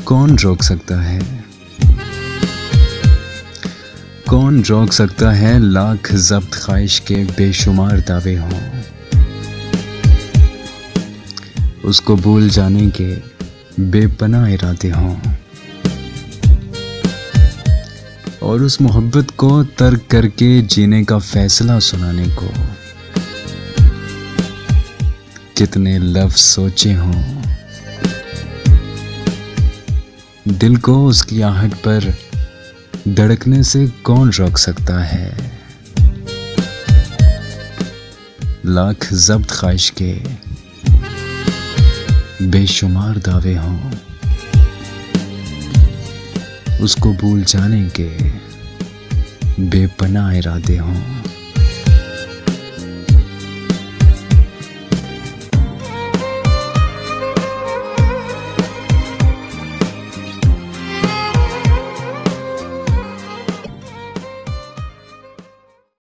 कौन रोक सकता है? कौन रोक सकता है लाख ज़ब्त ख्वाहिश के बेशुमार दावे हों, उसको भूल जाने के बेपनाह इरादे हों, और उस मोहब्बत को तर्क करके जीने का फैसला सुनाने को कितने लफ्ज़ सोचे हों। दिल को उसकी आहट पर धड़कने से कौन रोक सकता है? लाख ज़ब्त ख्वाहिश के बेशुमार दावे हों, उसको भूल जाने के बेपनाह इरादे हों।